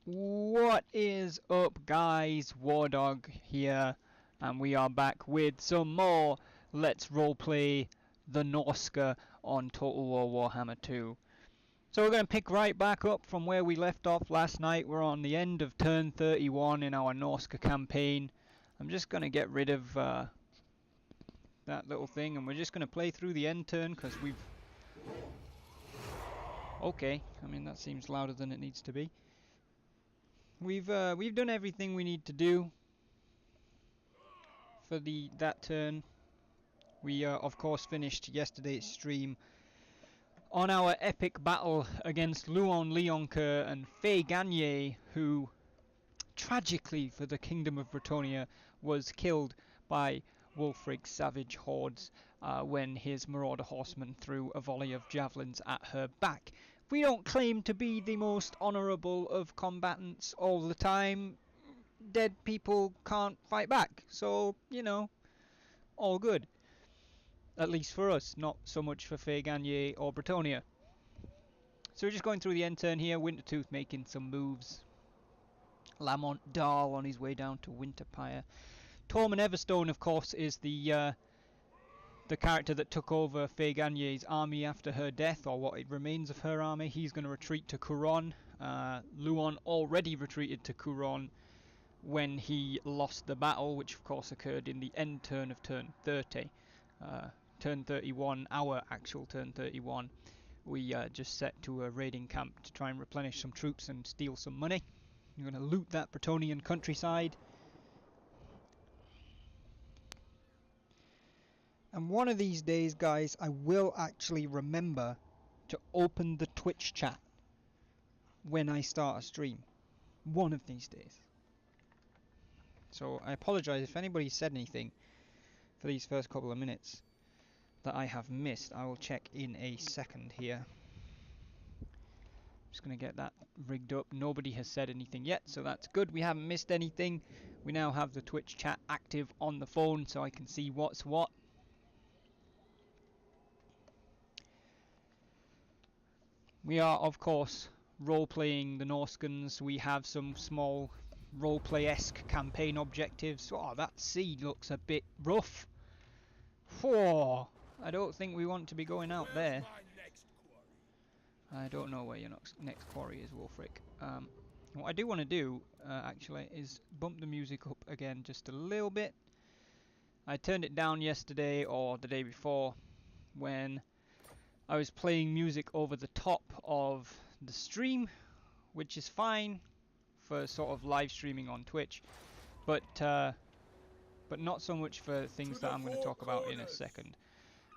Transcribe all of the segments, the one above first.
What is up, guys? Wardog here, and we are back with some more Let's Roleplay the Norsca on Total War Warhammer 2. So we're going to pick right back up from where we left off last night. We're on the end of turn 31 in our Norsca campaign. I'm just going to get rid of that little thing, and we're just going to play through the end turn because we've... Okay, I mean that seems louder than it needs to be. We've done everything we need to do for that turn. We of course finished yesterday's stream on our epic battle against Luon Leoncoeur and Faye Gagne, who tragically for the Kingdom of Bretonnia was killed by Wulfrik's savage hordes when his marauder horseman threw a volley of javelins at her back. We don't claim to be the most honourable of combatants all the time. Dead people can't fight back, so, you know, all good. At least for us, not so much for Faye Gagne or Bretonnia. So we're just going through the end turn here, Wintertooth making some moves. Lamont Dahl on his way down to Winterpire. Tormund Everstone, of course, is the character that took over Faye Gagne's army after her death, or what remains of her army. He's going to retreat to Couronne. Luon already retreated to Couronne when he lost the battle, which of course occurred in the end turn of turn 30. Turn 31, our actual turn 31, we just set to a raiding camp to try and replenish some troops and steal some money. You're going to loot that Bretonian countryside. And one of these days, guys, I will actually remember to open the Twitch chat when I start a stream. One of these days. So I apologise if anybody said anything for these first couple of minutes that I have missed. I will check in a second here. Just going to get that rigged up. Nobody has said anything yet, so that's good. We haven't missed anything. We now have the Twitch chat active on the phone so I can see what's what. We are, of course, role-playing the Norscans. We have some small roleplay-esque campaign objectives. Oh, that sea looks a bit rough. Whoa! I don't think we want to be going out there. I don't know where your next quarry is, Wulfrik. What I do want to do, actually, is bump the music up again just a little bit. I turned it down yesterday or the day before when I was playing music over the top of the stream, which is fine for sort of live streaming on Twitch, but not so much for things that I'm going to talk about in a second.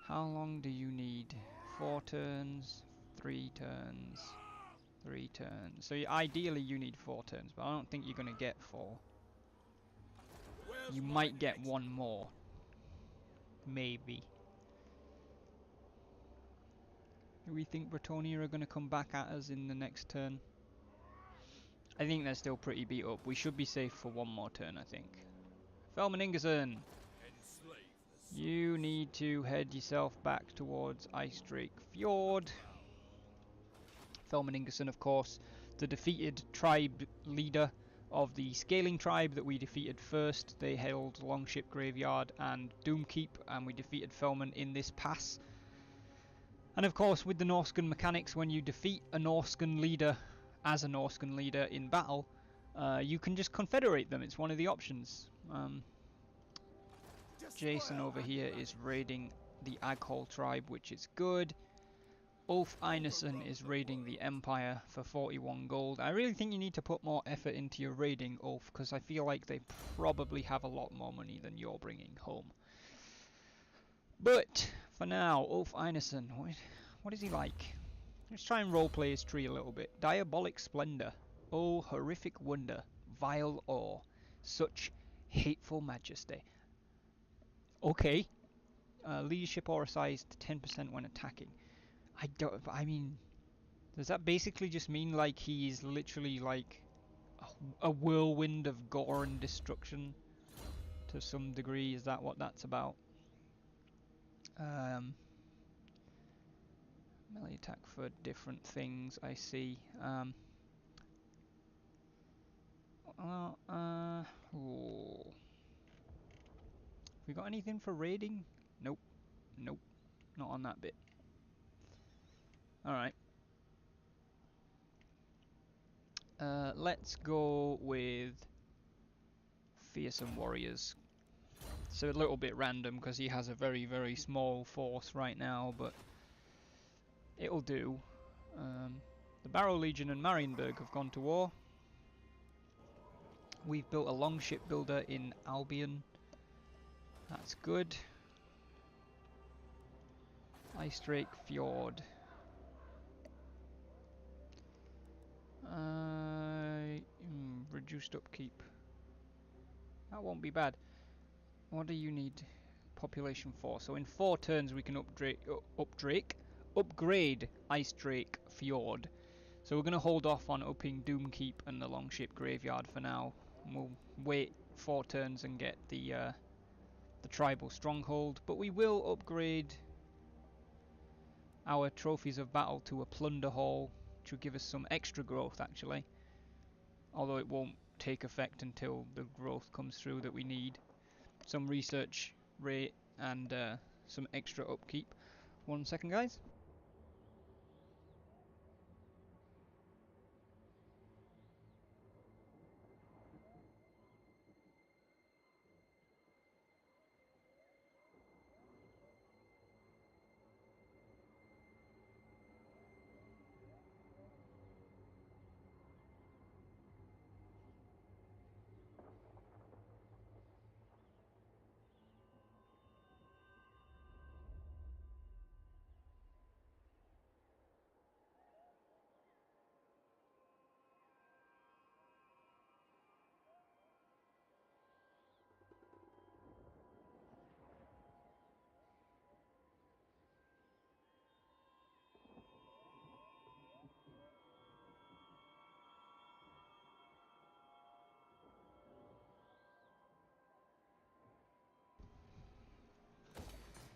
How long do you need? 4 turns, 3 turns, 3 turns. So ideally you need 4 turns, but I don't think you're going to get 4. You might get 1 more. Maybe. Do we think Bretonnia are going to come back at us in the next turn? I think they're still pretty beat up. We should be safe for 1 more turn, I think. Felman Ingerson! You need to head yourself back towards Ice Drake Fjord. Felman Ingerson, of course, the defeated tribe leader of the Scaling tribe that we defeated first. They held Longship Graveyard and Doomkeep, and we defeated Felman in this pass. And of course, with the Norscan mechanics, when you defeat a Norscan leader as a Norscan leader in battle, you can just confederate them. It's one of the options. Jason over here is raiding the Aghol tribe, which is good. Ulf Einarsson is raiding the Empire for 41 gold. I really think you need to put more effort into your raiding, Ulf, because I feel like they probably have a lot more money than you're bringing home. But for now, Ulf Einarsson, what is he like? Let's try and roleplay his tree a little bit. Diabolic splendor. Oh, horrific wonder. Vile awe. Such hateful majesty. Okay. Leadership aura size 10% when attacking. I mean, does that basically just mean like he's literally like a whirlwind of gore and destruction to some degree? Is that what that's about? Melee attack for different things, I see. Oh. We got anything for raiding? Nope. Nope. Not on that bit. Alright. Let's go with Fearsome Warriors. It's a little bit random because he has a very, very small force right now, but it'll do. The Barrow Legion and Marienburg have gone to war. We've built a longship builder in Albion. That's good. Ice Drake Fjord. Reduced upkeep. That won't be bad. What do you need population for? So in 4 turns we can upgrade Ice Drake Fjord. So we're going to hold off on upping Doomkeep and the Longship Graveyard for now. And we'll wait 4 turns and get the Tribal Stronghold. But we will upgrade our Trophies of Battle to a Plunder Hall, which will give us some extra growth actually. Although it won't take effect until the growth comes through that we need. Some research rate and some extra upkeep. 1 second, guys.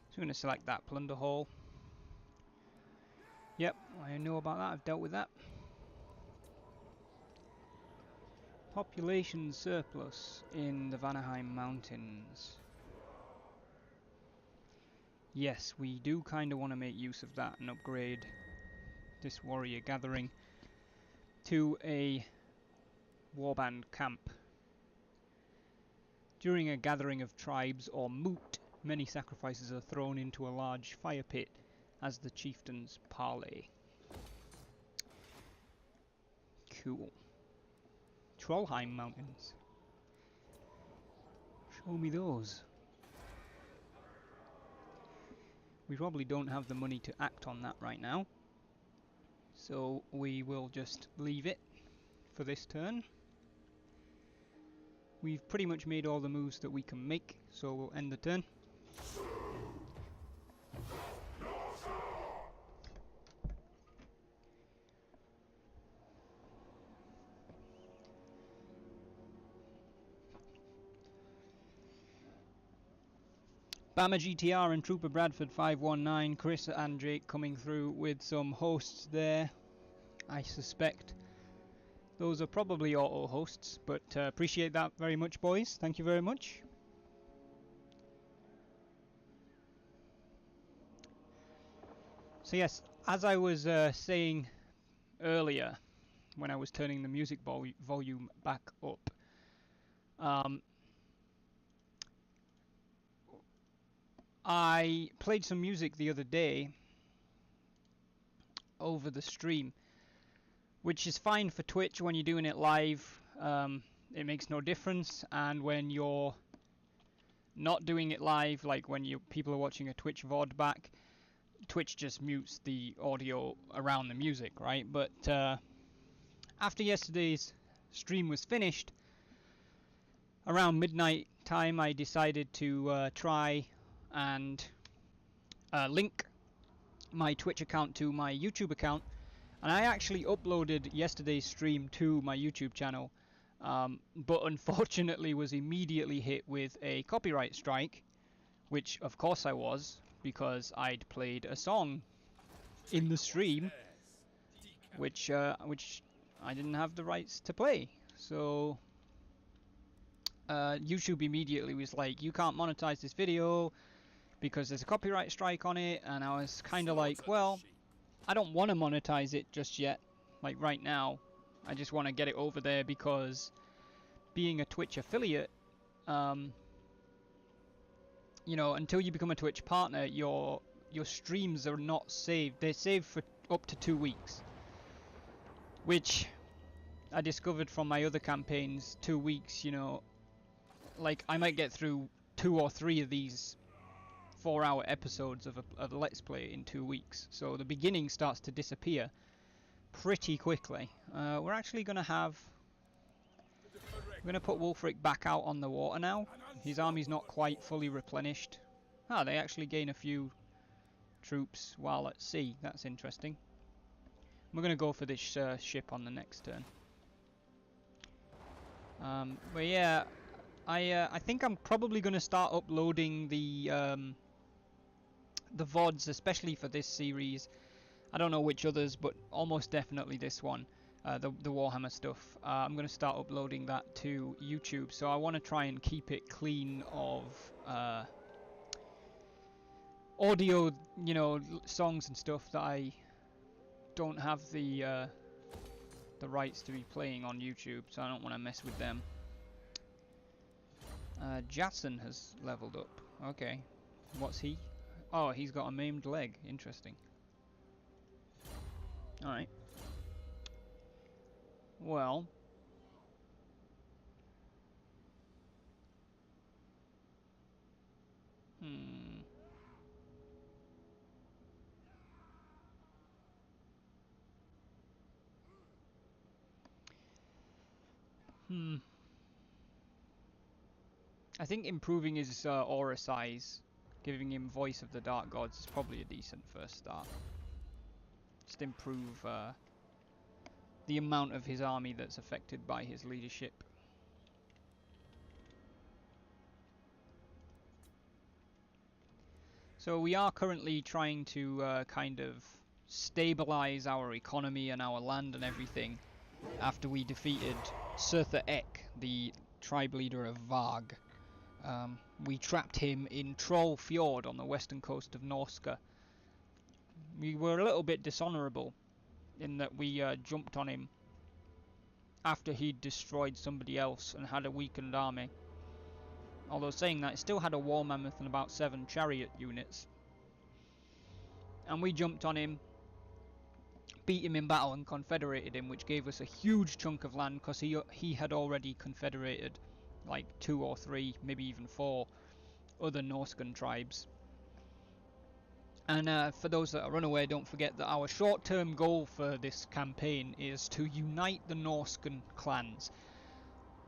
So I'm going to select that Plunder Hall. Yep, I know about that, I've dealt with that. Population surplus in the Vanaheim Mountains. Yes, we do kind of want to make use of that and upgrade this warrior gathering to a warband camp. During a gathering of tribes or moot, many sacrifices are thrown into a large fire pit as the chieftains parley. Cool. Trollheim Mountains. Show me those. We probably don't have the money to act on that right now, so we will just leave it for this turn. We've pretty much made all the moves that we can make, so we'll end the turn. Bama GTR and Trooper Bradford 519, Chris and Jake coming through with some hosts there. I suspect those are probably auto hosts, but appreciate that very much, boys. Thank you very much. So yes, as I was saying earlier when I was turning the music volume back up, I played some music the other day over the stream, which is fine for Twitch when you're doing it live. It makes no difference, and when you're not doing it live, like when people are watching a Twitch VOD back, Twitch just mutes the audio around the music, right? But after yesterday's stream was finished, around midnight time, I decided to try and link my Twitch account to my YouTube account, and I actually uploaded yesterday's stream to my YouTube channel, but unfortunately was immediately hit with a copyright strike, which of course I was, because I'd played a song in the stream which I didn't have the rights to play. So YouTube immediately was like, you can't monetize this video because there's a copyright strike on it, and I was kind of like, well, I don't want to monetize it just yet, like right now. I just want to get it over there because being a Twitch affiliate, you know, until you become a Twitch partner, your streams are not saved. They're saved for up to 2 weeks, which I discovered from my other campaigns. 2 weeks, you know, like I might get through 2 or 3 of these 4-hour episodes of a Let's Play in 2 weeks. So the beginning starts to disappear pretty quickly. We're actually going to have... We're going to put Wulfrik back out on the water now. His army's not quite fully replenished. Ah, they actually gain a few troops while at sea. That's interesting. We're going to go for this ship on the next turn. But yeah, I think I'm probably going to start uploading the VODs, especially for this series. I don't know which others, but almost definitely this one. The Warhammer stuff. I'm going to start uploading that to YouTube, so I want to try and keep it clean of audio, you know, songs and stuff that I don't have the rights to be playing on YouTube, so I don't want to mess with them. Jason has leveled up. Okay, what's he? Oh, he's got a maimed leg. Interesting. Alright. Well, I think improving his aura size, giving him Voice of the Dark Gods, is probably a decent first start. Just improve the amount of his army that's affected by his leadership. So we are currently trying to kind of stabilize our economy and our land and everything after we defeated Surtha Ek, the tribe leader of Varg. We trapped him in Troll Fjord on the western coast of Norsca. We were a little bit dishonourable in that we jumped on him after he'd destroyed somebody else and had a weakened army. Although saying that, it still had a war mammoth and about 7 chariot units. And we jumped on him, beat him in battle and confederated him, which gave us a huge chunk of land because he had already confederated like 2 or 3, maybe even 4 other Norscan tribes. And for those that are unaware, don't forget that our short-term goal for this campaign is to unite the Norscan clans.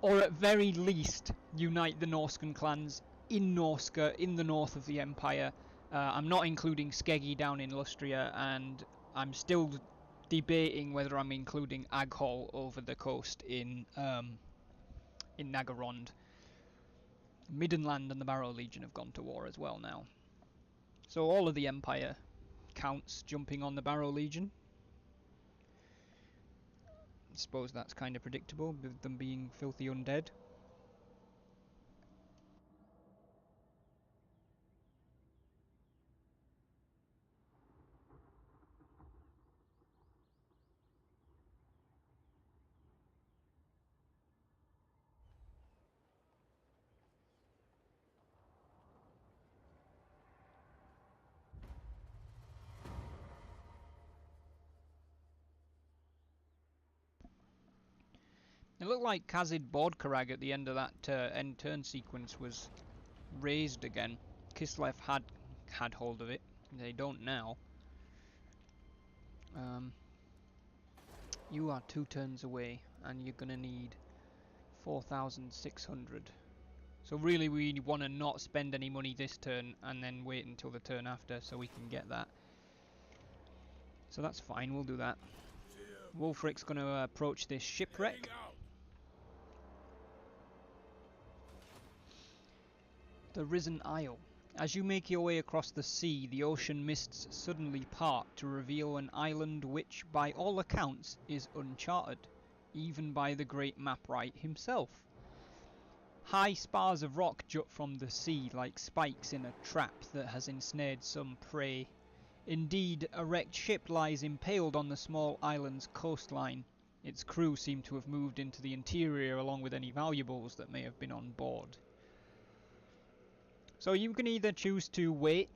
Or at very least, unite the Norscan clans in Norsca, in the north of the Empire. I'm not including Skeggi down in Lustria, and I'm still debating whether I'm including Aghol over the coast in Nagarond. Middenland and the Barrow Legion have gone to war as well now. So all of the Empire counts jumping on the Barrow Legion. I suppose that's kind of predictable, with them being filthy undead. It looked like Khazid Bordkarag at the end of that end turn sequence was raised again. Kislev had hold of it. They don't now. You are 2 turns away, and you're gonna need 4,600. So really, we want to not spend any money this turn, and then wait until the turn after, so we can get that. So that's fine. We'll do that. Wulfrik's gonna approach this shipwreck. The Risen Isle. As you make your way across the sea, the ocean mists suddenly part to reveal an island which, by all accounts, is uncharted, even by the great Mapwright himself. High spars of rock jut from the sea like spikes in a trap that has ensnared some prey. Indeed, a wrecked ship lies impaled on the small island's coastline. Its crew seem to have moved into the interior along with any valuables that may have been on board. So you can either choose to wait,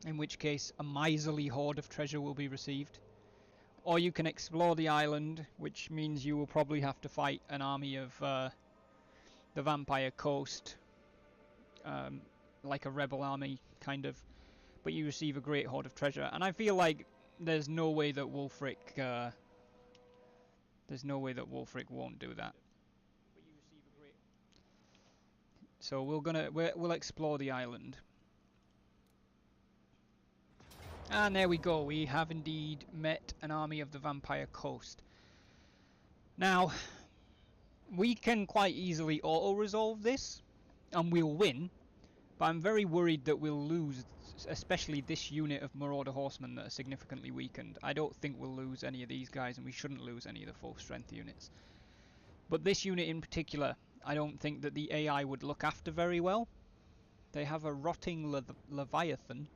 in which case a miserly hoard of treasure will be received, or you can explore the island, which means you will probably have to fight an army of the Vampire Coast, like a rebel army, kind of, but you receive a great hoard of treasure. And I feel like there's no way that Wulfrik won't do that. So we'll explore the island. And there we go, we have indeed met an army of the Vampire Coast. Now, we can quite easily auto-resolve this, and we'll win, but I'm very worried that we'll lose, especially this unit of Marauder Horsemen that are significantly weakened. I don't think we'll lose any of these guys, and we shouldn't lose any of the full strength units. But this unit in particular, I don't think that the AI would look after very well. They have a rotting Leviathan,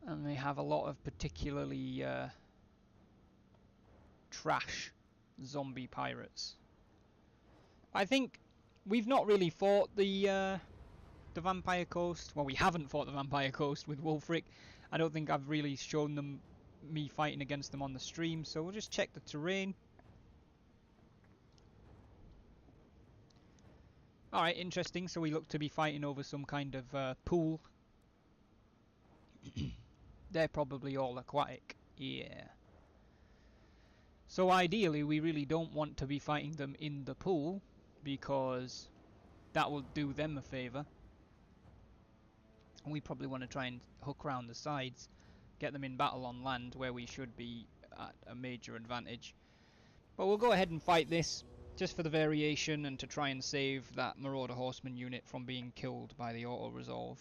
and they have a lot of particularly trash zombie pirates. I think we've not really fought the Vampire Coast. Well, we haven't fought the Vampire Coast with Wulfrik. I don't think I've really shown them me fighting against them on the stream, so we'll just check the terrain. Alright, interesting. So we look to be fighting over some kind of pool. They're probably all aquatic. Yeah. So ideally we really don't want to be fighting them in the pool, because that will do them a favour. And we probably want to try and hook around the sides, get them in battle on land where we should be at a major advantage. But we'll go ahead and fight this, just for the variation and to try and save that Marauder Horseman unit from being killed by the auto-resolve.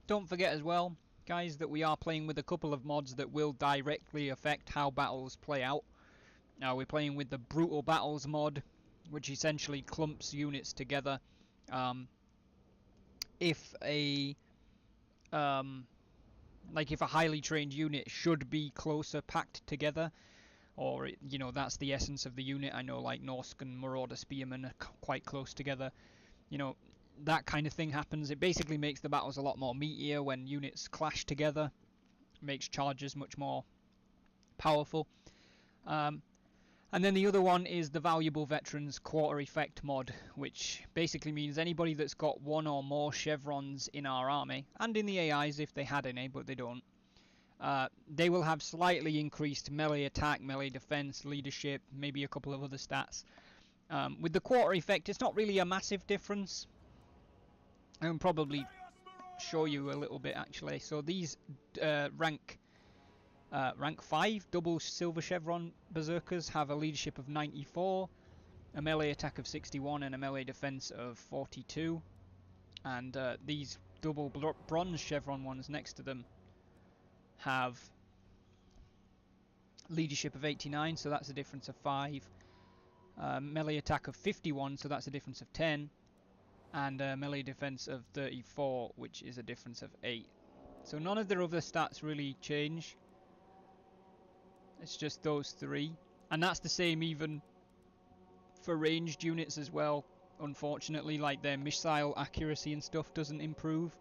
Don't forget as well, guys, that we are playing with a couple of mods that will directly affect how battles play out. Now we're playing with the Brutal Battles mod, which essentially clumps units together. If a highly trained unit should be closer packed together, or you know, that's the essence of the unit. I know like Norscan Marauder Spearmen are quite close together. You know, that kind of thing happens. It basically makes the battles a lot more meatier when units clash together. Makes charges much more powerful. And then the other one is the Valuable Veterans Quarter Effect mod, which basically means anybody that's got one or more chevrons in our army, and in the AIs if they had any, but they don't, they will have slightly increased melee attack, melee defense, leadership, maybe a couple of other stats. With the Quarter Effect, it's not really a massive difference. I can probably show you a little bit actually. So these rank 5 double silver chevron berserkers have a leadership of 94, a melee attack of 61, and a melee defense of 42. And these double bronze chevron ones next to them have leadership of 89, so that's a difference of 5. Melee attack of 51, so that's a difference of 10. And melee defense of 34, which is a difference of 8. So none of their other stats really change. It's just those 3. And that's the same even for ranged units as well. Unfortunately, like their missile accuracy and stuff doesn't improve.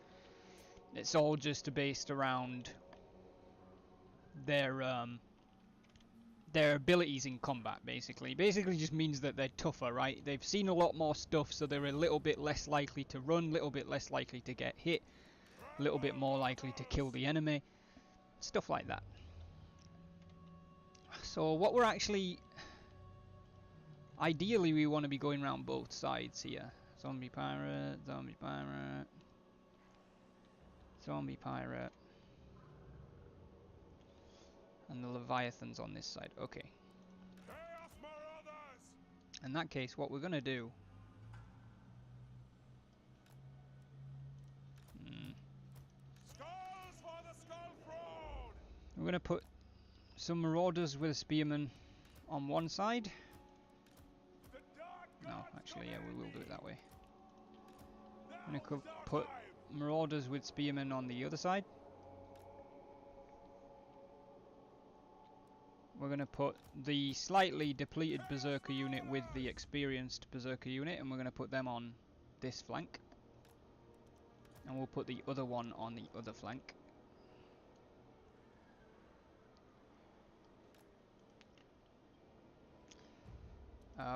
It's all just based around their abilities in combat, basically. Basically just means that they're tougher, right? They've seen a lot more stuff, so they're a little bit less likely to run, a little bit less likely to get hit, a little bit more likely to kill the enemy. Stuff like that. So what we're actually... Ideally we want to be going around both sides here. Zombie pirate, zombie pirate, zombie pirate. And the Leviathan's on this side. Okay. In that case, what we're going to do... We're going to put some marauders with spearmen on one side. No, actually, yeah, we will do it that way. I'm going to put marauders with spearmen on the other side. We're going to put the slightly depleted berserker unit with the experienced berserker unit, and we're going to put them on this flank. And we'll put the other one on the other flank.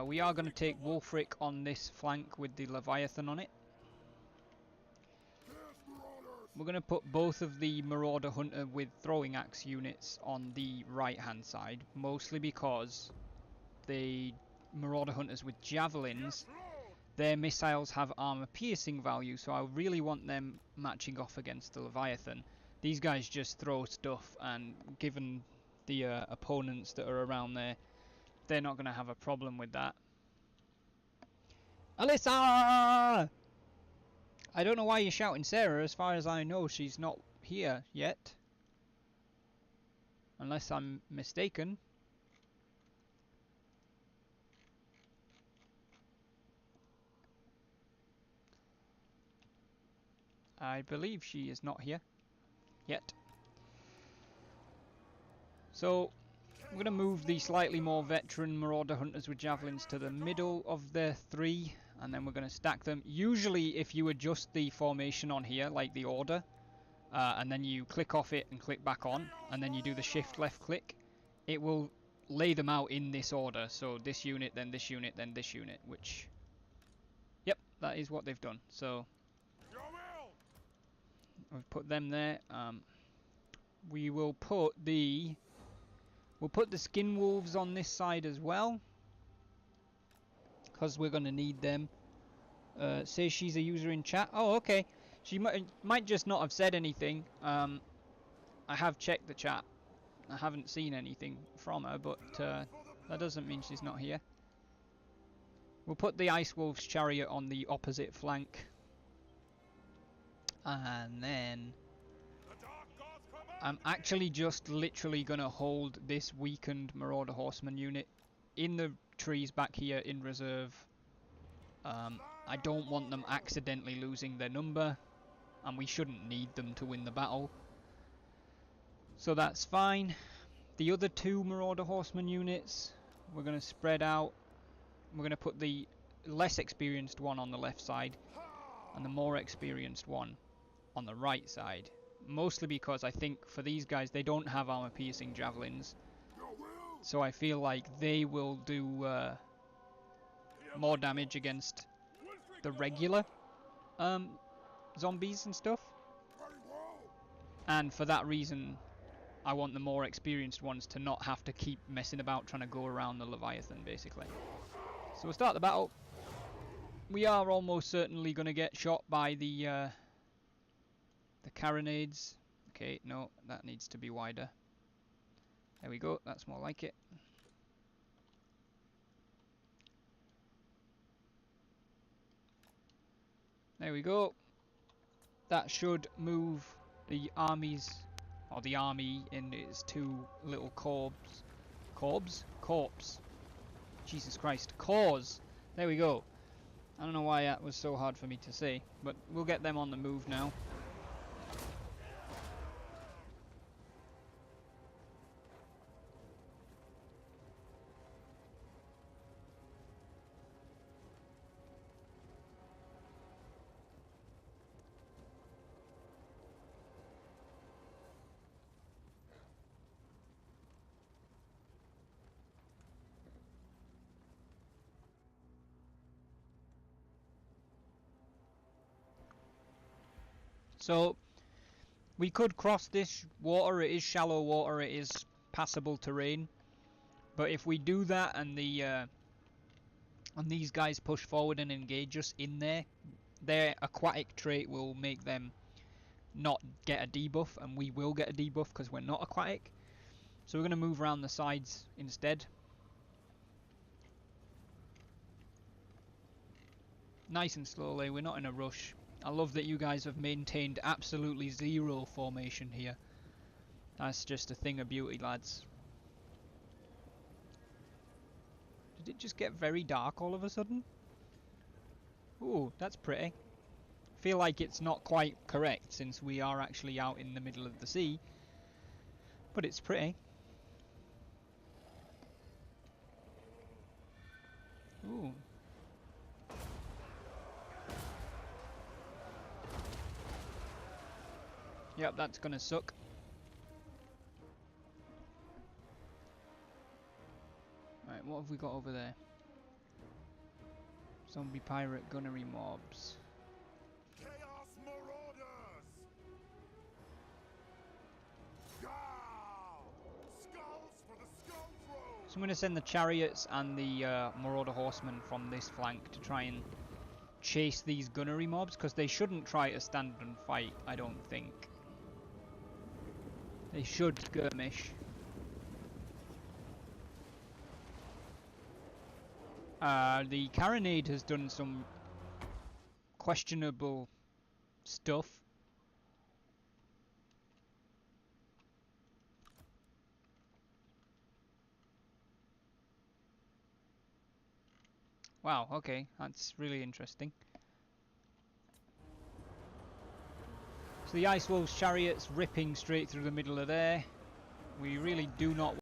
We are going to take Wulfrik on this flank with the Leviathan on it. We're going to put both of the Marauder Hunter with throwing axe units on the right hand side, mostly because the Marauder Hunters with javelins, their missiles have armor piercing value, so I really want them matching off against the Leviathan. These guys just throw stuff, and given the opponents that are around there, they're not going to have a problem with that. Alyssa! I don't know why you're shouting Sarah. As far as I know, she's not here yet. Unless I'm mistaken. I believe she is not here yet. So, I'm going to move the slightly more veteran Marauder Hunters with Javelins to the middle of the three, and then we're going to stack them. Usually, if you adjust the formation on here, like the order, and then you click off it and click back on, and then you do the shift left click, it will lay them out in this order. So this unit, then this unit, then this unit, which... Yep, that is what they've done. So, we've put them there. We will put the... We'll put the skin wolves on this side as well, because we're going to need them. Says she's a user in chat. Oh, okay. She might just not have said anything. I have checked the chat. I haven't seen anything from her, but that doesn't mean she's not here. We'll put the Ice Wolf's chariot on the opposite flank. And then... I'm actually just literally going to hold this weakened Marauder Horseman unit in the trees back here in reserve. I don't want them accidentally losing their number, and we shouldn't need them to win the battle. So that's fine. The other two Marauder Horseman units, we're going to spread out. We're going to put the less experienced one on the left side, and the more experienced one on the right side. Mostly because I think for these guys, they don't have armor-piercing javelins. So I feel like they will do more damage against the regular zombies and stuff. And for that reason, I want the more experienced ones to not have to keep messing about trying to go around the Leviathan, basically. So we'll start the battle. We are almost certainly going to get shot by the carronades. Okay, no, that needs to be wider. There we go, that's more like it. There we go. That should move the armies, or the army in its two little corps. Jesus Christ, cores. There we go. I don't know why that was so hard for me to say, but we'll get them on the move now. So, we could cross this water. It is shallow water, it is passable terrain. But if we do that and these guys push forward and engage us in there, their aquatic trait will make them not get a debuff, and we will get a debuff because we're not aquatic. So we're going to move around the sides instead. Nice and slowly, we're not in a rush. I love that you guys have maintained absolutely zero formation here. That's just a thing of beauty, lads. Did it just get very dark all of a sudden? Ooh, that's pretty. Feel like it's not quite correct since we are actually out in the middle of the sea. But it's pretty. Ooh. Yep, that's gonna suck. Right, what have we got over there? Zombie pirate gunnery mobs. Chaos Marauders! Skulls for the skull throne! So I'm going to send the chariots and the marauder horsemen from this flank to try and chase these gunnery mobs, because they shouldn't try to stand and fight, I don't think. They should skirmish. The carronade has done some questionable stuff. Wow, okay, that's really interesting. So the Ice Wolves chariots ripping straight through the middle of there. We really do not